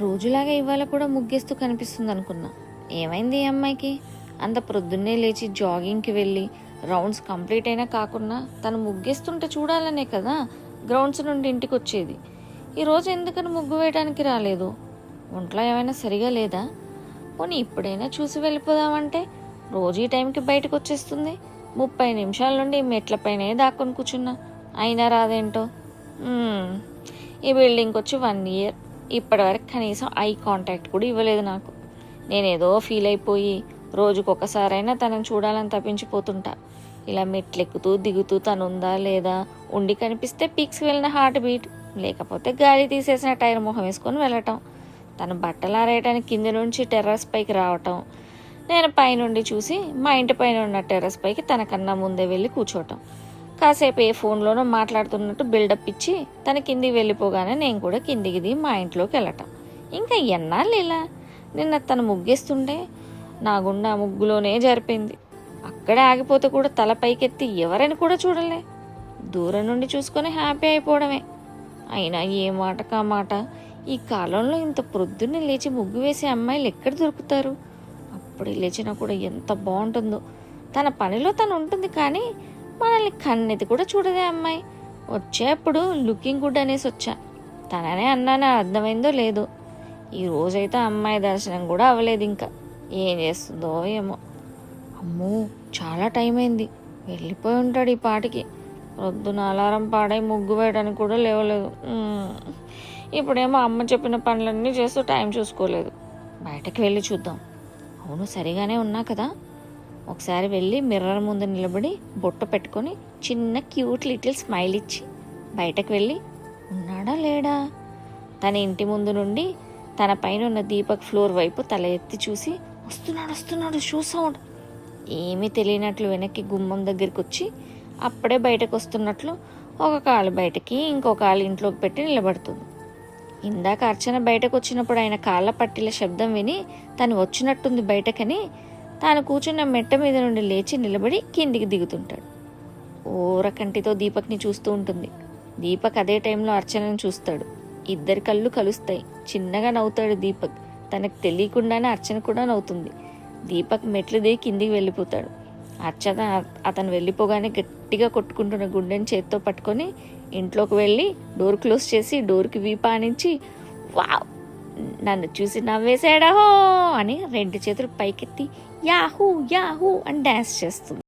రోజులాగా ఇవాళ కూడా ముగ్గేస్తూ కనిపిస్తుంది అనుకున్నా. ఏమైంది ఈ అమ్మాయికి? అంత ప్రొద్దున్నే లేచి జాగింగ్కి వెళ్ళి రౌండ్స్ కంప్లీట్ అయినా కాకుండా తను ముగ్గేస్తుంటే చూడాలనే కదా గ్రౌండ్స్ నుండి ఇంటికి వచ్చేది. ఈరోజు ఎందుకని ముగ్గు వేయడానికి రాలేదు? ఒంట్లో ఏమైనా సరిగా లేదా? పోనీ ఇప్పుడైనా చూసి వెళ్ళిపోదామంటే రోజు ఈ టైంకి బయటకు వచ్చేస్తుంది. 30 నిమిషాల నుండి మెట్లపైనే దాక్కొని కూర్చున్నా, అయినా రాదేంటో. ఈ బిల్డింగ్కి వచ్చి 1 ఇయర్, ఇప్పటివరకు కనీసం ఐ కాంటాక్ట్ కూడా ఇవ్వలేదు నాకు. నేనేదో ఫీల్ అయిపోయి రోజుకొకసారైనా తనని చూడాలని తప్పించిపోతుంటా. ఇలా మెట్లెక్కుతూ దిగుతూ తను ఉందా లేదా, ఉండి కనిపిస్తే పీక్స్కి వెళ్ళిన హార్ట్ బీట్, లేకపోతే గాలి తీసేసిన టైర్ మొహం వేసుకొని వెళ్ళటం, తను బట్టలు ఆరేయడానికి కింది నుంచి టెర్రస్ పైకి రావటం, నేను పైనుండి చూసి మా ఇంటి పైన ఉన్న టెర్రస్ పైకి తనకన్నా ముందే వెళ్ళి కూర్చోవటం, కాసేపు ఏ ఫోన్లోనో మాట్లాడుతున్నట్టు బిల్డప్ ఇచ్చి తన కిందికి వెళ్ళిపోగానే నేను కూడా కిందికి దిగి మా ఇంట్లోకి వెళ్ళటం. ఇంకా ఎన్నాళ్ళు ఇలా? నిన్న తను ముగ్గేస్తుంటే నా గుండె ఆ ముగ్గులోనే జరిపింది. అక్కడే ఆగిపోతే కూడా తల పైకెత్తి ఎవరని కూడా చూడలే, దూరం నుండి చూసుకొని హ్యాపీ అయిపోవడమే. అయినా ఏ మాట కా మాట, ఈ కాలంలో ఇంత ప్రొద్దున్నే లేచి ముగ్గు వేసే అమ్మాయిలు ఎక్కడ దొరుకుతారు? అప్పుడే లేచినా కూడా ఎంత బాగుంటుందో. తన పనిలో తను ఉంటుంది, కానీ మనల్ని కన్నెత్తి కూడా చూడదే అమ్మాయి. వచ్చేప్పుడు లుకింగ్ గుడ్ అనేసి వచ్చా, తననే అన్నానా అర్థమైందో లేదో. ఈ రోజైతే అమ్మాయి దర్శనం కూడా అవ్వలేదు. ఇంకా ఏం చేస్తుందో ఏమో. అమ్మో, చాలా టైం అయింది, వెళ్ళిపోయి ఉంటాడు ఈ పాటికి. పొద్దున అలారం పాడై ముగ్గు వేయడానికి కూడా లేవలేదు. ఇప్పుడేమో అమ్మ చెప్పిన పనులన్నీ చేస్తూ టైం చూసుకోలేదు. బయటకు వెళ్ళి చూద్దాం. అవును, సరిగానే ఉన్నా కదా. ఒకసారి వెళ్ళి మిర్రర్ ముందు నిలబడి బొట్టు పెట్టుకొని చిన్న క్యూట్ లిటిల్ స్మైల్ ఇచ్చి బయటకు వెళ్ళి ఉన్నాడా లేడా. తన ఇంటి ముందు నుండి తన పైన ఉన్న దీపక్ ఫ్లోర్ వైపు తల ఎత్తి చూసి వస్తున్నాడు షూ సౌండ్. ఏమీ తెలియనట్లు వెనక్కి గుమ్మం దగ్గరికి వచ్చి అప్పుడే బయటకు వస్తున్నట్లు ఒక కాలు బయటకి ఇంకో కాలు ఇంట్లోకి పెట్టి నిలబడుతుంది. ఇందాక అర్చన బయటకు వచ్చినప్పుడు ఆయన కాళ్ళ పట్టీల శబ్దం విని తను వచ్చినట్టుంది బయటకని తాను కూర్చున్న మెట్ట మీద నుండి లేచి నిలబడి కిందికి దిగుతుంటాడు. ఓరకంటితో దీపక్ని చూస్తూ ఉంటుంది. దీపక్ అదే టైంలో అర్చనను చూస్తాడు. ఇద్దరి కళ్ళు కలుస్తాయి. చిన్నగా నవ్వుతాడు దీపక్. తనకు తెలియకుండానే అర్చన కూడా నవ్వుతుంది. దీపక్ మెట్లు దిగి కిందికి వెళ్ళిపోతాడు. అర్చన అతను వెళ్ళిపోగానే గట్టిగా కొట్టుకుంటున్న గుండెని చేత్తో పట్టుకొని ఇంట్లోకి వెళ్ళి డోర్ క్లోజ్ చేసి డోర్కి వీపానించి వావ్, నన్ను చూసి నవ్వేసాడహో అని 2 చేతులు పైకెత్తి యాహూ యాహూ అని డ్యాన్స్ చేస్తుంది.